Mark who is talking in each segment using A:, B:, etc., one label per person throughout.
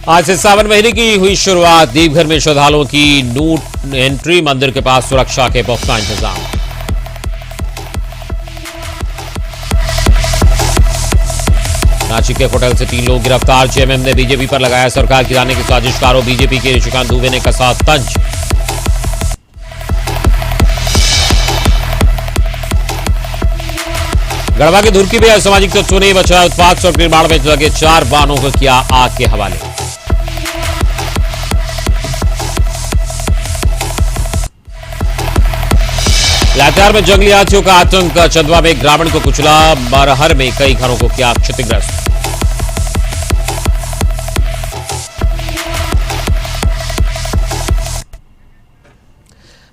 A: आज से सावन महीने की हुई शुरुआत। देवघर में श्रद्धालुओं की नो एंट्री, मंदिर के पास सुरक्षा के पुख्ता इंतजाम। रांची के होटल से 3 लोग गिरफ्तार। जेएमएम ने बीजेपी पर लगाया सरकार गिराने की साजिशकारों। बीजेपी के निशिकांत दुबे ने कसा तंज। गढ़वा के धुरकी में असामाजिक तत्वों ने बचाया उत्पाद। सड़क निर्माण में लगे 4 वाहनों को किया आग के हवाले। लातेहार में जंगली हाथियों का आतंक। चंदवा में ग्रामीण को कुचला। मरहर में कई घरों को किया क्षतिग्रस्त।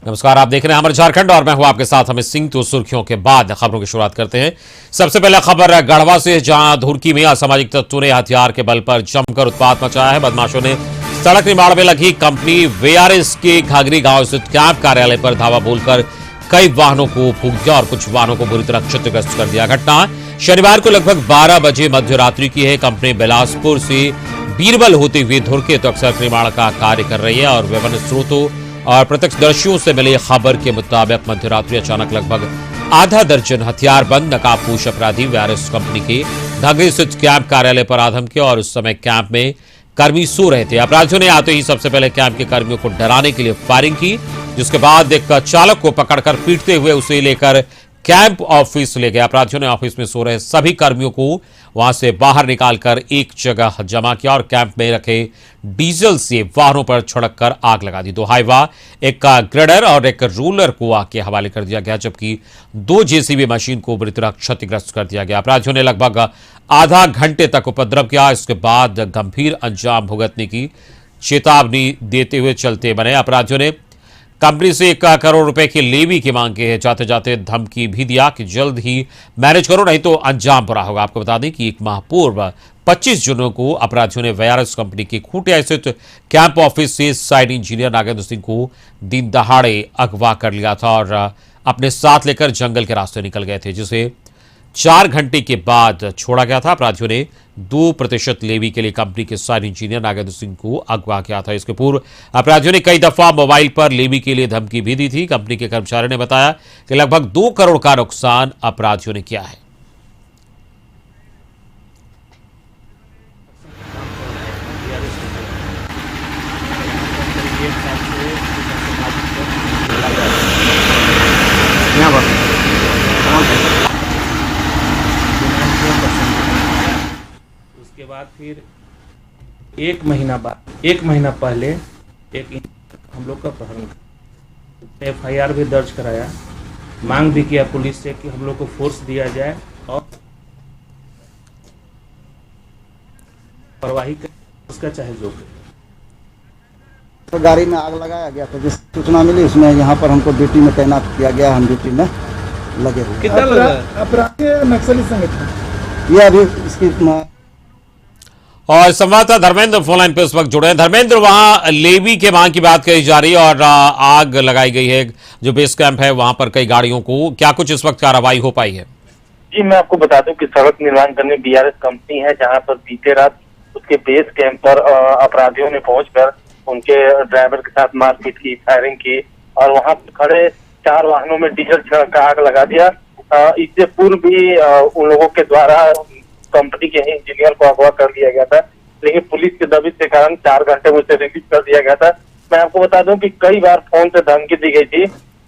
A: नमस्कार, आप देख रहे हैं हमारे झारखंड और मैं हूं आपके साथ अमित सिंह। तो सुर्खियों के बाद खबरों की शुरुआत करते हैं। सबसे पहले खबर गढ़वा से, जहां धुरकी में असामाजिक तत्वों ने हथियार के बल पर जमकर उत्पात मचाया है। बदमाशों ने सड़क निर्माण में लगी कंपनी वीआरएस के घाघरी गांव स्थित कैंप कार्यालय पर धावा बोलकर कई वाहनों को फूंक दिया और कुछ वाहनों को बुरी तरह क्षतिग्रस्त कर दिया। घटना शनिवार को लगभग 12 बजे मध्यरात्रि की है। कंपनी बिलासपुर से बीरबल होते हुए धुरके तक सड़क निर्माण का कार्य कर रही है और विभिन्न स्रोतों और प्रत्यक्षदर्शियों से मिली खबर के मुताबिक मध्यरात्रि अचानक लगभग आधा दर्जन हथियारबंद नकाबपोश अपराधी वीआरएस कंपनी के घाघरी स्थित कैंप कार्यालय पर आ धमके और उस समय कैंप में कर्मी सो रहे थे। अपराधियों ने आते ही सबसे पहले कैंप के कर्मियों को डराने के लिए फायरिंग की, जिसके बाद एक चालक को पकड़कर पीटते हुए उसे लेकर कैंप ऑफिस ले गए। अपराधियों ने ऑफिस में सो रहे सभी कर्मियों को वहां से बाहर निकालकर एक जगह जमा किया और कैंप में रखे डीजल से वाहनों पर छिड़ककर आग लगा दी। 2 हाइवा, एक ग्रेडर और एक रोलर को आग के हवाले कर दिया गया, जबकि 2 जेसीबी मशीन को बुरी तरह क्षतिग्रस्त कर दिया गया। अपराधियों ने लगभग आधा घंटे तक उपद्रव किया। इसके बाद गंभीर अंजाम भुगतने की चेतावनी देते हुए चलते बने। अपराधियों ने कंपनी से 1 करोड़ रुपए की लेवी की मांग की है। जाते जाते धमकी भी दिया कि जल्द ही मैनेज करो, नहीं तो अंजाम बुरा होगा। आपको बता दें कि 1 माह पूर्व 25 जनों को अपराधियों ने वीआरएस कंपनी की खूंटिया स्थित कैंप ऑफिस से साइट इंजीनियर नागेंद्र सिंह को दिन दहाड़े अगवा कर लिया था और अपने साथ लेकर जंगल के रास्ते निकल गए थे, जिसे 4 घंटे के बाद छोड़ा गया था। अपराधियों ने 2% लेवी के लिए कंपनी के साइट इंजीनियर नागेंद्र सिंह को अगवा किया था। इसके पूर्व अपराधियों ने कई दफा मोबाइल पर लेवी के लिए धमकी भी दी थी। कंपनी के कर्मचारी ने बताया कि लगभग 2 करोड़ का नुकसान अपराधियों ने किया है।
B: उसके बाद फिर 1 महीना पहले हम लोग का अपहरण, एफआईआर भी दर्ज कराया, मांग भी किया पुलिस से कि हम लोग को फोर्स दिया जाए और कार्रवाई उसका चाहे जो।
C: तो गाड़ी में आग लगाया गया था, जिस सूचना मिली उसमें यहाँ पर हमको ड्यूटी में तैनात किया गया। हम ड्यूटी में लगे हुए।
B: कितना लगा?
C: अपराधी नक्सली संगठन ये अभी इसकी।
A: और संवाददाता धर्मेंद्र फोनलाइन पे उस वक्त जुड़े हैं। धर्मेंद्र, वहां लेवी के मांग की बात कही जा रही है और आग लगाई गई है जो बेस कैंप है वहां पर कई गाड़ियों को, क्या कुछ इस वक्त कार्रवाई हो पाई है?
D: जी, मैं आपको बता दूं कि सड़क निर्माण करने वीआरएस कंपनी है, जहां पर बीते रात उसके बेस कैंप पर अपराधियों ने पहुंचकर उनके ड्राइवर के साथ मारपीट की, फायरिंग की और वहां पर खड़े 4 वाहनों में डीजल छिड़क कर आग लगा दिया। इससे पूर्व भी उन लोगों के द्वारा कंपनी के इंजीनियर को अगवा कर लिया गया था, लेकिन पुलिस के दबिश के कारण 4 घंटे में उसे रिलीज कर दिया गया था। मैं आपको बता दूं कि कई बार फोन से धमकी दी गई थी।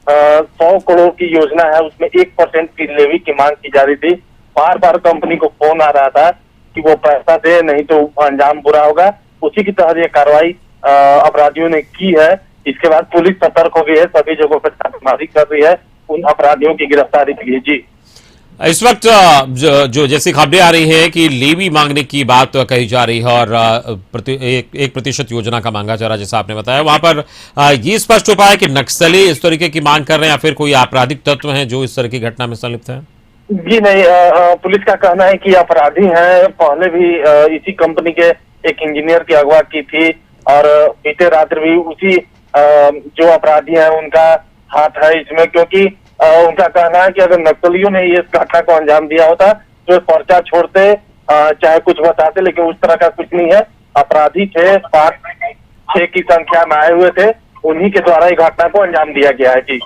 D: 100 करोड़ की योजना है, उसमें 1% की लेवी की मांग की जा रही थी। बार बार कंपनी को फोन आ रहा था कि वो पैसा दे, नहीं तो अंजाम बुरा होगा। उसी की तहत ये कार्रवाई अपराधियों ने की है। इसके बाद पुलिस सतर्क हो गई है, सभी जगहों पर छापेमारी कर रही है उन अपराधियों की गिरफ्तारी के लिए। जी,
A: इस वक्त जो जैसी खबरें आ रही है कि लेवी मांगने की बात कही जा रही है और 1% योजना का मांगा जा रहा है, जैसा आपने बताया, वहां पर ये स्पष्ट हो पाया कि नक्सली इस तरीके की मांग कर रहे हैं या फिर कोई आपराधिक तत्व हैं जो इस तरह की घटना में संलिप्त है?
D: जी नहीं, पुलिस का कहना है कि अपराधी हैं। पहले भी इसी कंपनी के एक इंजीनियर की अगवा की थी और बीते रात्रि भी उसी जो अपराधी हैं उनका हाथ है इसमें, क्योंकि उनका कहना है कि अगर नक्सलियों ने इस घटना को अंजाम दिया होता तो पर्चा छोड़ते, चाहे कुछ बताते, लेकिन उस तरह का कुछ नहीं है। अपराधी थे 5-6 की संख्या में आए हुए थे, उन्हीं के द्वारा इस घटना को अंजाम दिया गया है। जी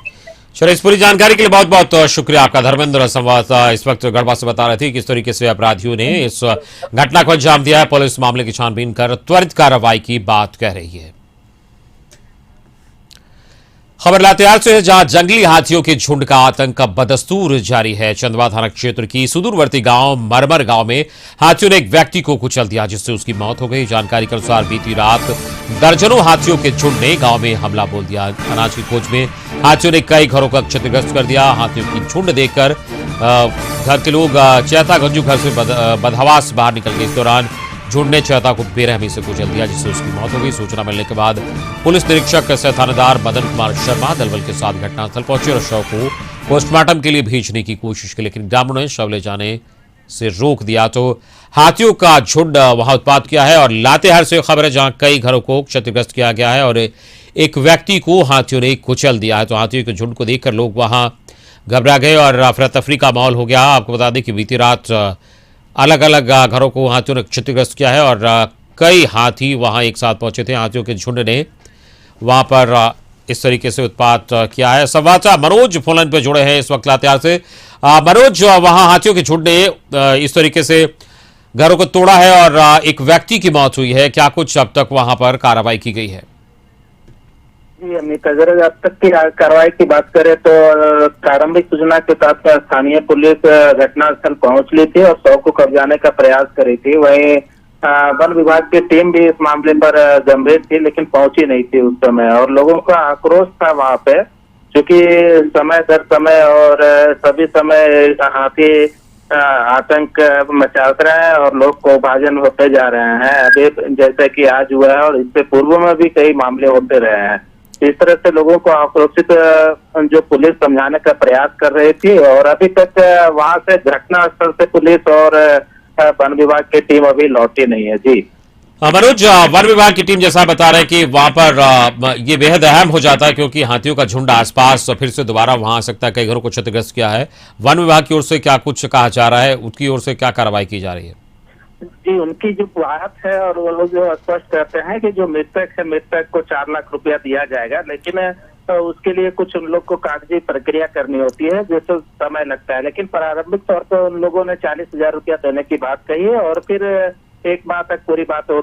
A: चलिए, इस पूरी जानकारी के लिए बहुत बहुत शुक्रिया आपका। धर्मेंद्र संवाददाता इस वक्त गढ़वा से बता रहे थे किस तरीके से अपराधियों ने इस घटना को अंजाम दिया है। पुलिस मामले की छानबीन कर त्वरित कार्रवाई की बात कह रही है। खबर लातेहार से है, जहां जंगली हाथियों के झुंड का आतंक का बदस्तूर जारी है। चंदवा थाना क्षेत्र की सुदूरवर्ती गांव मरमर गांव में हाथियों ने एक व्यक्ति को कुचल दिया, जिससे उसकी मौत हो गई। जानकारी के अनुसार बीती रात दर्जनों हाथियों के झुंड ने गांव में हमला बोल दिया। अनाज की खोज में हाथियों ने कई घरों का क्षतिग्रस्त कर दिया। हाथियों की झुंड देखकर घर के लोग चैता गंजू घर से बदहवास बाहर निकल गए। इस दौरान झुंड ने चैता को बेरहमी से कुचल दिया, जिससे उसकी मौत हो गई। सूचना मिलने के बाद पुलिस निरीक्षक सह थानेदार मदन कुमार शर्मा दलबल के साथ घटनास्थल पहुंचे और शव को पोस्टमार्टम के लिए भेजने की कोशिश की, लेकिन ग्रामीणों ने शव ले जाने से रोक दिया। तो हाथियों का झुंड वहां उत्पात किया है। और लातेहार से खबर है, जहां कई घरों को क्षतिग्रस्त किया गया है और एक व्यक्ति को हाथियों ने कुचल दिया है। तो हाथियों के झुंड को देखकर लोग वहां घबरा गए और अफरा तफरी का माहौल हो गया। आपको बता दें कि बीती रात अलग अलग घरों को हाथियों ने क्षतिग्रस्त किया है और कई हाथी वहां एक साथ पहुंचे थे। हाथियों के झुंड ने वहां पर इस तरीके से उत्पात किया है। संवाददाता मनोज फोन पे जुड़े हैं इस वक्त लातेहार से। मनोज, वहां हाथियों के झुंड ने इस तरीके से घरों को तोड़ा है और एक व्यक्ति की मौत हुई है। क्या कुछ अब तक वहां पर कार्रवाई की गई है?
B: जी अमित, अगर अब तक की कार्रवाई की बात करें तो प्रारंभिक सूचना के साथ स्थानीय पुलिस घटनास्थल पहुंच ली थी और शव को कब्जाने का प्रयास करी थी। वहीं वन विभाग की टीम भी इस मामले पर गंभीर थी, लेकिन पहुंची नहीं थी उस समय। और लोगों का आक्रोश था वहां पे, क्योंकि समय दर समय और सभी समय हाथी आतंक मचाते रहे हैं और लोग को भाजन होते जा रहे हैं। अभी जैसे कि आज हुआ है और इससे पूर्व में भी कई मामले होते रहे हैं। इस तरह से लोगों को आक्रोशित जो पुलिस समझाने का प्रयास कर रही थी और अभी तक वहां से घटनास्थल से पुलिस और वन विभाग की टीम अभी लौटी नहीं है। जी
A: मनोज, वन विभाग की टीम जैसा बता रहे हैं कि वहां पर ये बेहद अहम हो जाता है, क्योंकि हाथियों का झुंड आसपास फिर से दोबारा वहां आ सकता है। कई घरों को क्षतिग्रस्त किया है। वन विभाग की ओर से क्या कुछ कहा जा रहा है, उसकी ओर से क्या कार्रवाई की जा रही है?
B: जी, उनकी जो बात है और वो लोग जो स्पष्ट करते हैं कि जो मृतक है, मृतक को 4 लाख रुपया दिया जाएगा, लेकिन उसके लिए कुछ उन लोग को कागजी प्रक्रिया करनी होती है, जिससे समय लगता है। लेकिन प्रारंभिक तौर पर उन लोगों ने 40,000 रुपया देने की बात कही है और फिर 1 माह तक पूरी बात वो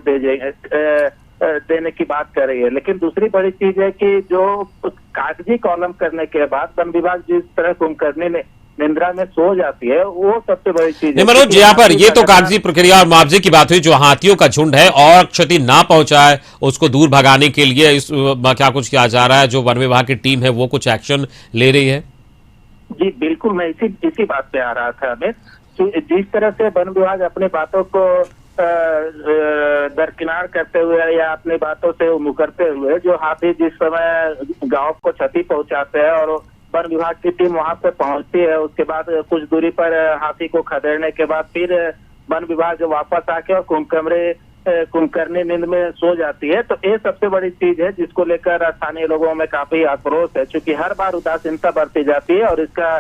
B: देने की बात कर रही है। लेकिन दूसरी बड़ी चीज है कि जो कागजी कॉलम करने के बाद वन विभाग जिस तरह कुंभकर्णी ने निंद्रा में सो जाती है, वो सबसे बड़ी चीज है।
A: मनोज, यहाँ पर ये तो कागजी प्रक्रिया और मुआवजे की बात हुई। जो हाथियों का झुंड है और क्षति ना पहुंचाए उसको दूर भगाने के लिए इस क्या कुछ किया जा रहा है? जो वन विभाग की टीम है वो कुछ एक्शन ले रही है?
B: जी बिल्कुल, मैं इसी बात पे आ रहा था अमित। जिस तरह से वन विभाग अपनी बातों को दरकिनार करते हुए या अपनी बातों से मुकरते हुए, जो हाथी जिस समय गांव को क्षति पहुंचाते हैं और वन विभाग की टीम वहां पे पहुंचती है, उसके बाद कुछ दूरी पर हाथी को खदेड़ने के बाद फिर वन विभाग वापस आके और कुंभकर्णी नींद में सो जाती है। तो ये सबसे बड़ी चीज है जिसको लेकर स्थानीय लोगों में काफी आक्रोश है, क्योंकि हर बार उदासीनता बरती जाती है और इसका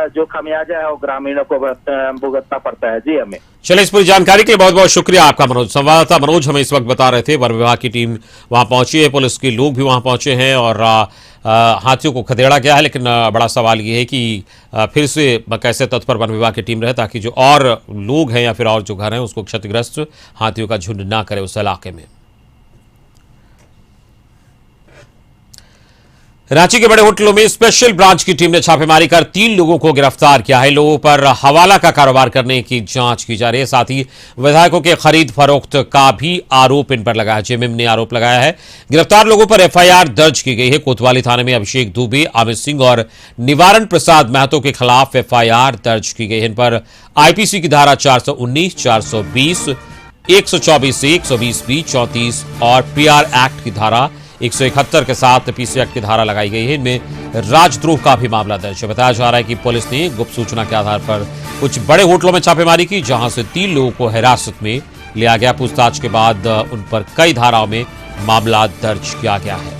B: जो खमियाजा है वो ग्रामीणों को भुगतना पड़ता है। जी हमें
A: चलिए, इस पूरी जानकारी के लिए बहुत बहुत शुक्रिया आपका मनोज। संवाददाता मनोज हमें इस वक्त बता रहे थे वन विभाग की टीम वहां पहुंची है, पुलिस के लोग भी वहां पहुंचे हैं और हाथियों को खदेड़ा गया है। लेकिन बड़ा सवाल ये है कि फिर से कैसे तत्पर वन विभाग की टीम रहे, ताकि जो और लोग हैं या फिर और जो घर हैं उसको क्षतिग्रस्त हाथियों का झुंड ना करे उस इलाके में। रांची के बड़े होटलों में स्पेशल ब्रांच की टीम ने छापेमारी कर 3 लोगों को गिरफ्तार किया है। लोगों पर हवाला का कारोबार करने की जांच की जा रही है। साथ ही विधायकों के खरीद फरोख्त का भी आरोप इन पर लगा है। जेएमएम ने आरोप लगाया है। गिरफ्तार लोगों पर एफआईआर दर्ज की गई है। कोतवाली थाने में अभिषेक दुबे, अमित सिंह और निवारण प्रसाद महतो के खिलाफ एफआईआर दर्ज की गई है। इन पर आईपीसी की धारा 419, 420, 124 ए, 120 बी, 34 और पीआर एक्ट की धारा 171 के साथ पीसी एक्ट की धारा लगाई गई है। इनमें राजद्रोह का भी मामला दर्ज है। बताया जा रहा है कि पुलिस ने गुप्त सूचना के आधार पर कुछ बड़े होटलों में छापेमारी की, जहां से 3 लोगों को हिरासत में लिया गया। पूछताछ के बाद उन पर कई धाराओं में मामला दर्ज किया गया है।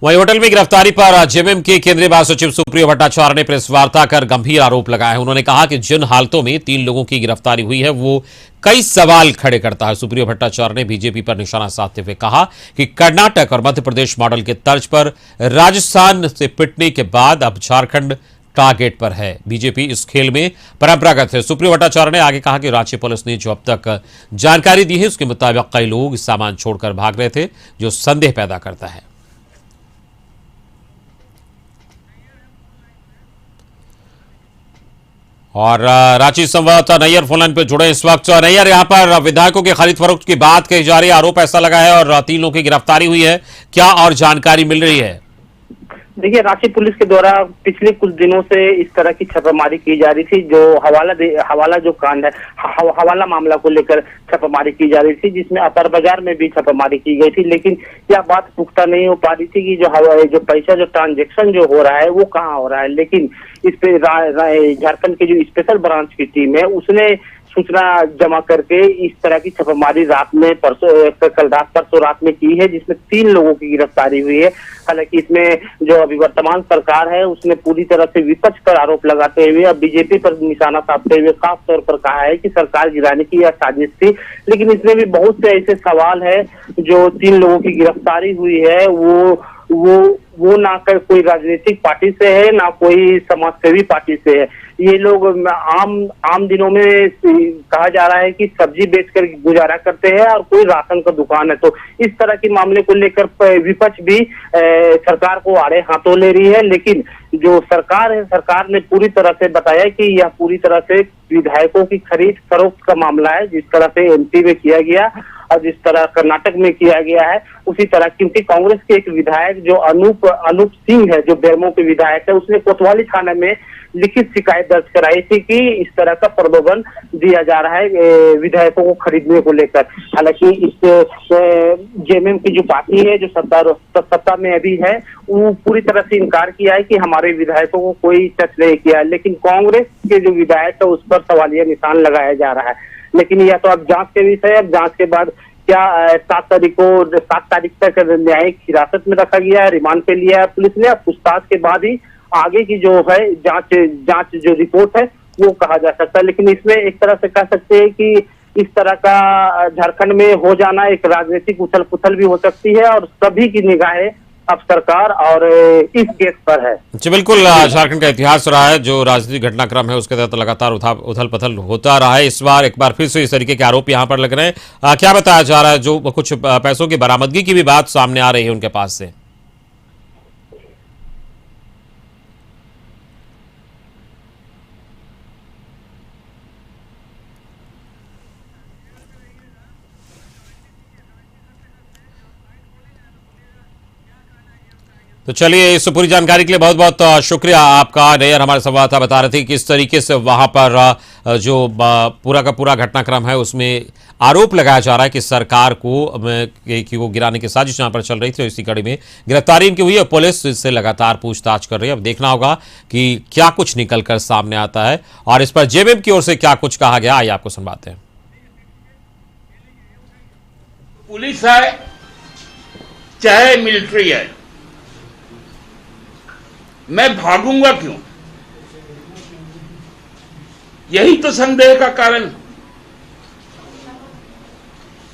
A: वहीं होटल में गिरफ्तारी पर जेएमएम के केंद्रीय महासचिव सुप्रियो भट्टाचार्य ने प्रेस वार्ता कर गंभीर आरोप लगाए हैं। उन्होंने कहा कि जिन हालतों में 3 लोगों की गिरफ्तारी हुई है वो कई सवाल खड़े करता है। सुप्रियो भट्टाचार्य ने बीजेपी पर निशाना साधते हुए कहा कि कर्नाटक और मध्य प्रदेश मॉडल के तर्ज पर राजस्थान से पिटने के बाद अब झारखंड टारगेट पर है। बीजेपी इस खेल में परंपरागत है। सुप्रियो भट्टाचार्य ने आगे कहा कि राज्य पुलिस ने जो अब तक जानकारी दी है उसके मुताबिक कई लोग सामान छोड़कर भाग रहे थे, जो संदेह पैदा करता है। और रांची संवाददाता नैयर फोनलाइन पर जुड़े इस वक्त। नैयर, यहां पर विधायकों के खरीद फरोख्त की बात कही जा रही है, आरोप ऐसा लगा है और 3 लोगों की गिरफ्तारी हुई है, क्या और जानकारी मिल रही है?
E: देखिए, रांची पुलिस के द्वारा पिछले कुछ दिनों से इस तरह की छापेमारी की जा रही थी, जो हवाला जो कांड है, हवाला मामला को लेकर छापेमारी की जा रही थी, जिसमें अतर बाजार में भी छापेमारी की गई थी। लेकिन यह बात पुख्ता नहीं हो पा रही थी कि जो पैसा जो ट्रांजेक्शन जो हो रहा है वो कहाँ हो रहा है। लेकिन इस पे झारखंड की जो स्पेशल ब्रांच की टीम है उसने सूचना जमा करके इस तरह की छापेमारी कल रात परसों रात में की है, जिसमें 3 लोगों की गिरफ्तारी हुई है। हालांकि इसमें जो अभी वर्तमान सरकार है उसने पूरी तरह से विपक्ष पर आरोप लगाते हुए अब बीजेपी पर निशाना साधते हुए साफ तौर पर कहा है कि सरकार गिराने की यह साजिश थी। लेकिन इसमें भी बहुत से ऐसे सवाल है। जो 3 लोगों की गिरफ्तारी हुई है वो ना कोई राजनीतिक पार्टी से है, ना कोई समाजसेवी पार्टी से है। ये लोग आम दिनों में कहा जा रहा है कि सब्जी बेचकर गुजारा करते हैं और कोई राशन का दुकान है। तो इस तरह के मामले को लेकर विपक्ष भी सरकार को आड़े हाथों ले रही है। लेकिन जो सरकार है, सरकार ने पूरी तरह से बताया कि यह पूरी तरह से विधायकों की खरीद फरोख्त का मामला है, जिस तरह से एमपी में किया गया और जिस तरह कर्नाटक में किया गया है उसी तरह। क्योंकि कांग्रेस के एक विधायक जो अनूप सिंह है, जो बेरमो के विधायक है, उसने कोतवाली थाने में लिखित शिकायत दर्ज कराई थी कि इस तरह का प्रलोभन दिया जा रहा है विधायकों को खरीदने को लेकर। हालांकि इस जेएमएम की जो पार्टी है, जो सत्ता में अभी है, वो पूरी तरह से इनकार किया है कि हमारे विधायकों को कोई टच नहीं किया। लेकिन कांग्रेस के जो विधायक है उस पर सवालिया निशान लगाया जा रहा है। लेकिन यह तो अब जांच के विषय है। अब जांच के बाद क्या 7 तारीख तक न्यायिक हिरासत में रखा गया है, रिमांड पे लिया है पुलिस ने। अब पूछताछ के बाद ही आगे की जो है जांच जो रिपोर्ट है वो कहा जा सकता है। लेकिन इसमें एक तरह से कह सकते हैं कि इस तरह का झारखंड में हो जाना एक राजनीतिक उथल पुथल भी हो सकती है और सभी की निगाहें अब सरकार और इस केस पर है।
A: जी बिल्कुल, झारखंड का इतिहास रहा है, जो राजनीतिक घटनाक्रम है उसके तहत लगातार उथल पथल होता रहा है। इस बार एक बार फिर से इस तरीके के आरोप यहाँ पर लग रहे हैं। क्या बताया जा रहा है? जो कुछ पैसों की बरामदगी की भी बात सामने आ रही है उनके पास से। तो चलिए, इस पूरी जानकारी के लिए बहुत बहुत शुक्रिया आपका। नैयर हमारे संवाददाता बता रहे थे कि किस तरीके से वहां पर जो पूरा का पूरा घटनाक्रम है उसमें आरोप लगाया जा रहा है कि सरकार को गिराने की साजिश यहां पर चल रही थी। इसी कड़ी में गिरफ्तारी इनकी हुई है। पुलिस इससे लगातार पूछताछ कर रही है। अब देखना होगा कि क्या कुछ निकलकर सामने आता है और इस पर जेएमएम की ओर से क्या कुछ कहा गया, आइए आपको सुनवाते हैं।
F: पुलिस है चाहे मिलिट्री है, मैं भागूंगा क्यों? यही तो संदेह का कारण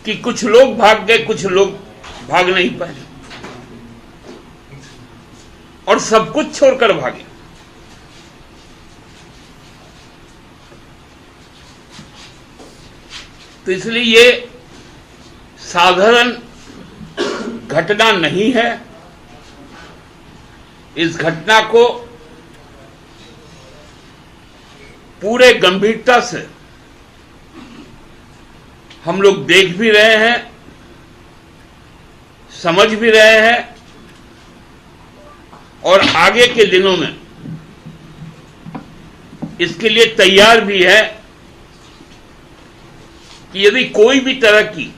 F: कि कुछ लोग भाग गए, कुछ लोग भाग नहीं पाए और सब कुछ छोड़कर भागे। तो इसलिए ये साधारण घटना नहीं है। इस घटना को पूरे गंभीरता से हम लोग देख भी रहे हैं, समझ भी रहे हैं और आगे के दिनों में इसके लिए तैयार भी है कि यदि कोई भी तरह की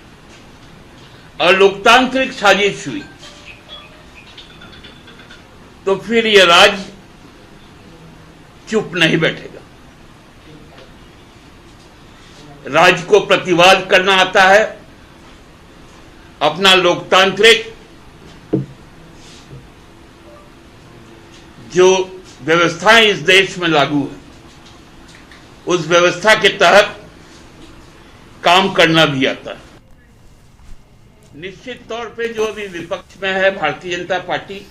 F: अलोकतांत्रिक साजिश हुई तो फिर यह राज्य चुप नहीं बैठेगा। राज्य को प्रतिवाद करना आता है, अपना लोकतांत्रिक जो व्यवस्थाएं इस देश में लागू है उस व्यवस्था के तहत काम करना भी आता है। निश्चित तौर पे जो अभी विपक्ष में है भारतीय जनता पार्टी,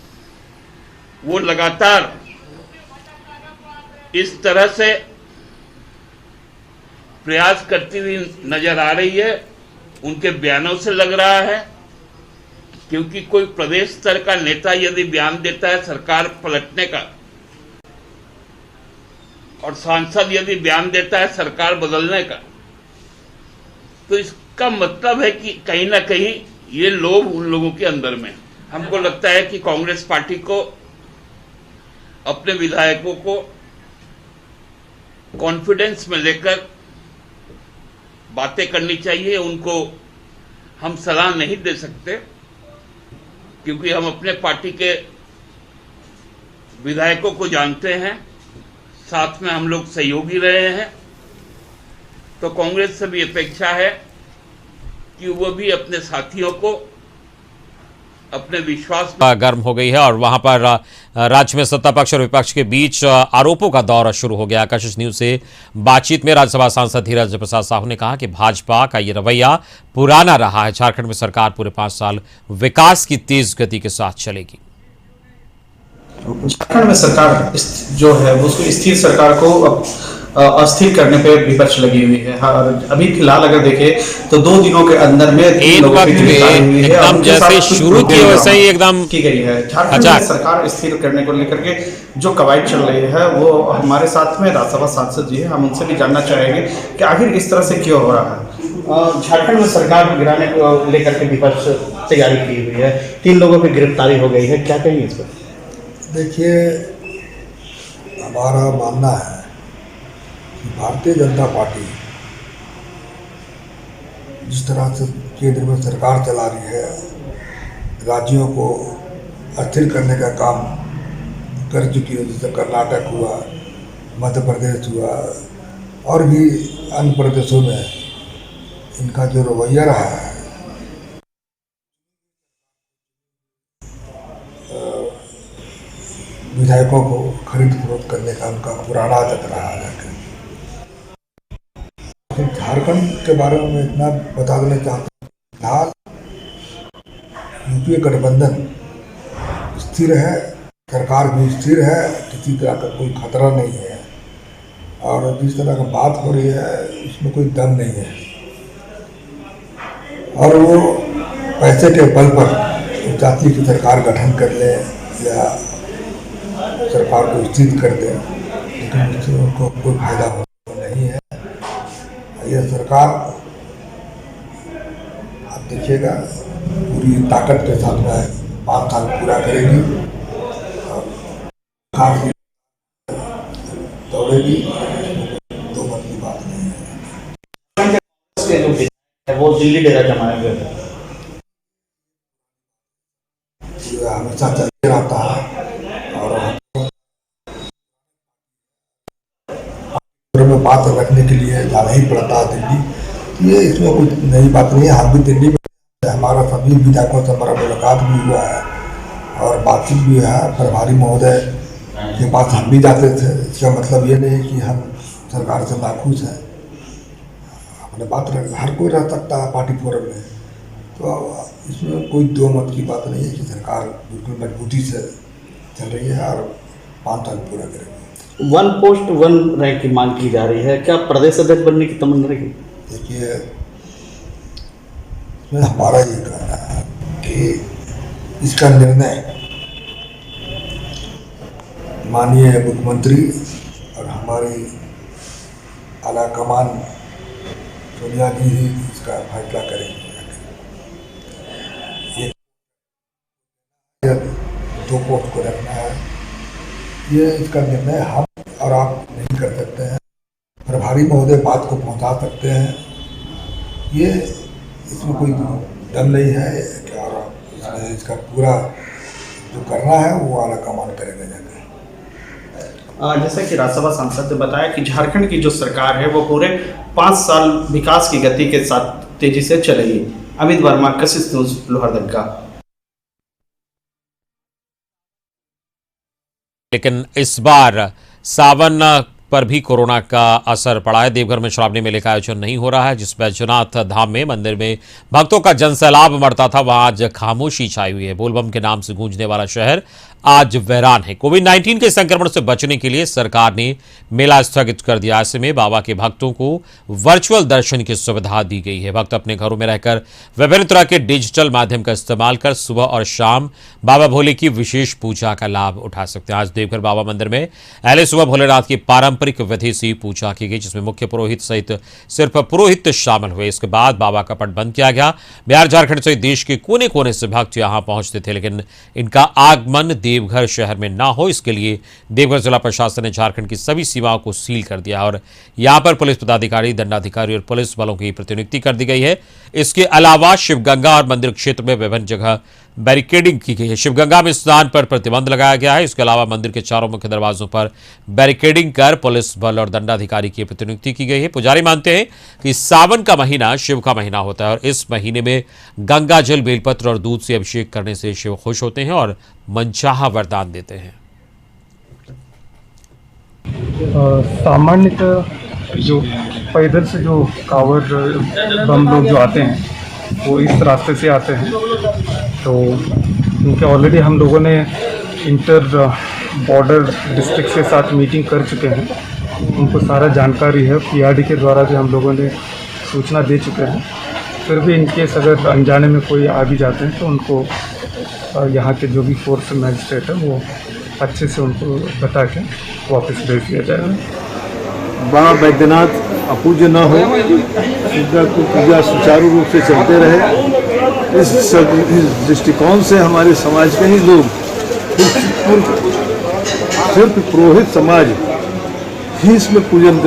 F: वो लगातार इस तरह से प्रयास करती हुई नजर आ रही है। उनके बयानों से लग रहा है, क्योंकि कोई प्रदेश स्तर का नेता यदि बयान देता है सरकार पलटने का, और सांसद यदि बयान देता है सरकार बदलने का, तो इसका मतलब है कि कहीं ना कहीं ये लोग उन लोगों के अंदर में। हमको लगता है कि कांग्रेस पार्टी को अपने विधायकों को कॉन्फिडेंस में लेकर बातें करनी चाहिए। उनको हम सलाह नहीं दे सकते, क्योंकि हम अपने पार्टी के विधायकों को जानते हैं, साथ में हम लोग सहयोगी रहे हैं। तो कांग्रेस से भी अपेक्षा है कि वो भी अपने साथियों को अपने विश्वास
A: गर्म हो गई है और वहां पर राज्य में सत्ता पक्ष और विपक्ष के बीच आरोपों का दौर शुरू हो गया। आकाश न्यूज से बातचीत में राज्यसभा सांसद धीरज प्रसाद साहू ने कहा कि भाजपा का ये रवैया पुराना रहा है। झारखंड में सरकार पूरे 5 साल विकास की तेज गति के साथ चलेगी।
G: झारखंड में सरकार जो है उसको स्थिर सरकार को अस्थिर करने पे विपक्ष लगी हुई है। और अभी फिलहाल अगर देखें तो 2 दिनों के अंदर में
A: एक वक्त में एकदम जैसे शुरू किए वैसे ही एकदम
G: की गई है। झारखंड में सरकार स्थिर करने को लेकर के जो कवायद चल रही है वो हमारे साथ में राज्यसभा सांसद जी है, हम उनसे भी जानना चाहेंगे कि आखिर इस तरह से क्यों हो रहा है। झारखंड में सरकार गिराने को लेकर के विपक्ष तैयारी की हुई है, 3 लोगों की गिरफ्तारी हो गई है, क्या कहेंगे इस पर?
H: देखिए, हमारा मानना है कि भारतीय जनता पार्टी जिस तरह से केंद्र में सरकार चला रही है, राज्यों को अस्थिर करने का काम कर चुकी है। जैसे कर्नाटक हुआ, मध्य प्रदेश हुआ और भी अन्य प्रदेशों में इनका जो रवैया रहा है विधायकों को खरीद फरोख्त करने का उनका पुराना आदत रहा है। झारखंड के बारे में इतना बता देना चाहता हूँ, फिलहाल यूपीए गठबंधन स्थिर है, सरकार भी स्थिर है, किसी तरह का कोई खतरा नहीं है। और जिस तरह का बात हो रही है उसमें कोई दम नहीं है, और वो पैसे के बल पर जाति की सरकार गठन कर ले या सरकार को स्थिर कर दे, लेकिन उससे उनको कोई फायदा नहीं है। यह सरकार आप देखिएगा पूरी ताकत के साथ में 5 साल पूरा करेगी और दौड़ेगी, 2 मत की बात नहीं
G: है। वो दिल्ली डेरा जमाएंगे,
H: हमेशा चलते रहता है और में बात रखने के लिए जाना ही पड़ता है दिल्ली। ये इसमें कोई नई बात नहीं है। हम भी दिल्ली में, हमारा सभी विधायकों से हमारा मुलाकात भी हुआ है और बातचीत भी है। प्रभारी महोदय के पास हम भी जाते थे। इसका मतलब ये नहीं कि हम सरकार से नाखुश हैं, अपने बात हर कोई रह सकता है पार्टी फोरम में। तो इसमें कोई 2 मत की बात नहीं है कि सरकार बिल्कुल मजबूती से चल रही है और 5 साल पूरा करेगी।
G: 1 पोस्ट 1 रैंक की मांग की जा रही है, क्या प्रदेश अध्यक्ष बनने की तमन्ना रहेगी?
H: देखिए, इसमें हमारा ये कहना है कि इसका निर्णय माननीय मुख्यमंत्री और हमारी आला कमान सोनिया जी ही इसका फैसला करेंगे। ये 2 पोस्ट को रखना है, ये इसका निर्णय हम और आप नहीं कर सकते हैं। प्रभारी महोदय बात को पहुंचा सकते हैं। ये इसमें कोई दम नहीं है कि और इसका पूरा जो करना है वो आला कमान करेगा जाकर।
G: जैसा कि राज्यसभा सांसद ने बताया कि झारखंड की जो सरकार है वो पूरे 5 साल विकास की गति के साथ तेजी से चलेगी। अमित वर्मा, कशिश न्यूज, लोहरदगा।
A: लेकिन इस बार सावन पर भी कोरोना का असर पड़ा है। देवघर में श्रावणी मेले का आयोजन नहीं हो रहा है। जिस बैजनाथ धाम में मंदिर में भक्तों का जनसैलाब उमड़ता था, वहां आज खामोशी छाई हुई है। बोलबम के नाम से गूंजने वाला शहर आज वीरान है। कोविड-19 के संक्रमण से बचने के लिए सरकार ने मेला स्थगित कर दिया। ऐसे में बाबा के भक्तों को वर्चुअल दर्शन की सुविधा दी गई है। भक्त अपने घरों में रहकर विभिन्न तरह के डिजिटल माध्यम का इस्तेमाल कर सुबह और शाम बाबा भोले की विशेष पूजा का लाभ उठा सकते हैं। आज देवघर बाबा मंदिर में पहले सुबह भोलेनाथ की पारंपरिक विधि से पूजा की गई, जिसमें मुख्य पुरोहित सहित सिर्फ पुरोहित शामिल हुए। इसके बाद बाबा का पट बंद किया गया। बिहार, झारखंड सहित देश के कोने कोने से भक्त यहां पहुंचते थे, लेकिन इनका आगमन देवघर शहर में ना हो, इसके लिए देवघर जिला प्रशासन ने झारखंड की सभी सीमाओं को सील कर दिया और यहां पर पुलिस पदाधिकारी, दंडाधिकारी और पुलिस बलों की प्रतिनियुक्ति कर दी गई है। इसके अलावा शिवगंगा और मंदिर क्षेत्र में विभिन्न जगह बैरिकेडिंग की गई है। शिवगंगा में स्नान पर प्रतिबंध लगाया गया है। इसके अलावा मंदिर के चारों मुख्य दरवाजों पर बैरिकेडिंग कर पुलिस बल और दंडाधिकारी की प्रतिनियुक्ति की गई है। पुजारी मानते हैं कि सावन का महीना शिव का महीना होता है और इस महीने में गंगा जल, बेलपत्र और दूध से अभिषेक करने से शिव खुश होते हैं और मनचाहा वरदान देते हैं।
I: सामान्यतः जो पैदल से जो कांवड़ बम लोग जो आते हैं वो इस रास्ते से आते हैं, तो उनके ऑलरेडी हम लोगों ने इंटर बॉर्डर डिस्ट्रिक्ट के साथ मीटिंग कर चुके हैं। उनको सारा जानकारी है, पीआरडी के द्वारा भी हम लोगों ने सूचना दे चुके हैं। फिर भी इनकेस अगर अनजाने में कोई आ भी जाते हैं तो उनको यहाँ के जो भी फोर्स मैजिस्ट्रेट है वो अच्छे से उनको बता के वापस भेज दिया जाएगा।
J: बाबा बैद्यनाथ अपूज्य न हो, शिवगंगा की पूजा सुचारू रूप से चलते रहे, इस दृष्टिकोण से हमारे समाज के ही लोग सिर्फ पुरोहित समाज ही इसमें पूजन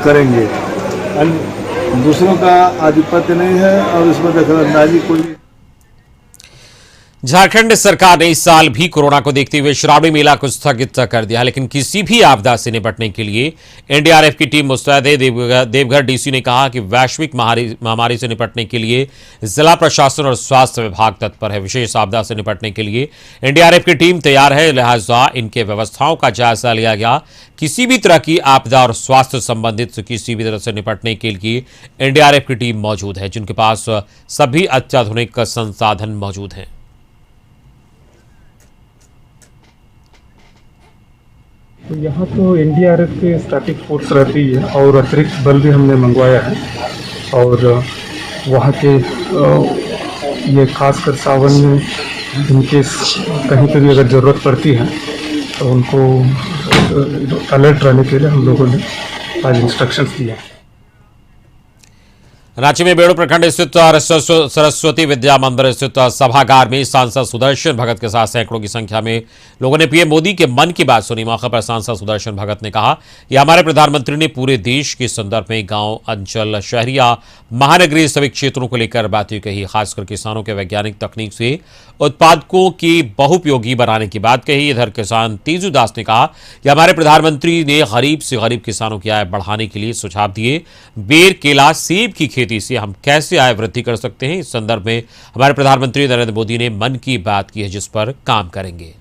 J: करेंगे। दूसरों का आधिपत्य नहीं है और इसमें दखलंदाजी कोई।
A: झारखंड सरकार ने इस साल भी कोरोना को देखते हुए श्रावणी मेला को स्थगित कर दिया, लेकिन किसी भी आपदा से निपटने के लिए एनडीआरएफ की टीम मुस्तैद है। देवघर डीसी ने कहा कि वैश्विक महामारी से निपटने के लिए जिला प्रशासन और स्वास्थ्य विभाग तत्पर है। विशेष आपदा से निपटने के लिए एनडीआरएफ की टीम तैयार है, लिहाजा इनके व्यवस्थाओं का जायजा लिया गया। किसी भी तरह की आपदा और स्वास्थ्य संबंधित किसी भी तरह से निपटने के लिए एनडीआरएफ की टीम मौजूद है, जिनके पास सभी अत्याधुनिक संसाधन मौजूद हैं।
I: तो यहाँ तो एनडीआरएफ के स्टैटिक फोर्स रहती है और अतिरिक्त बल भी हमने मंगवाया है। और वहाँ के ये खासकर सावन में इनके कहीं पर भी अगर ज़रूरत पड़ती है तो उनको अलर्ट रहने के लिए हम लोगों ने आज इंस्ट्रक्शंस दिए हैं।
A: रांची में बेड़ो प्रखंड स्थित सरस्वती विद्या मंदिर स्थित सभागार में सांसद सुदर्शन भगत के साथ सैकड़ों की संख्या में लोगों ने पीएम मोदी के मन की बात सुनी। मौके पर सांसद सुदर्शन भगत ने कहा कि हमारे प्रधानमंत्री ने पूरे देश के संदर्भ में गांव, अंचल, शहरिया, महानगरीय सभी क्षेत्रों को लेकर बातें कही। खासकर किसानों के वैज्ञानिक तकनीक से उत्पादकों की बहुपयोगी बनाने की बात कही। इधर किसान तेजू दास ने कहा कि हमारे प्रधानमंत्री ने गरीब से गरीब किसानों की आय बढ़ाने के लिए सुझाव दिए। बेर, केला, सेब की खेती से हम कैसे आय वृद्धि कर सकते हैं, इस संदर्भ में हमारे प्रधानमंत्री नरेंद्र मोदी ने मन की बात की है, जिस पर काम करेंगे।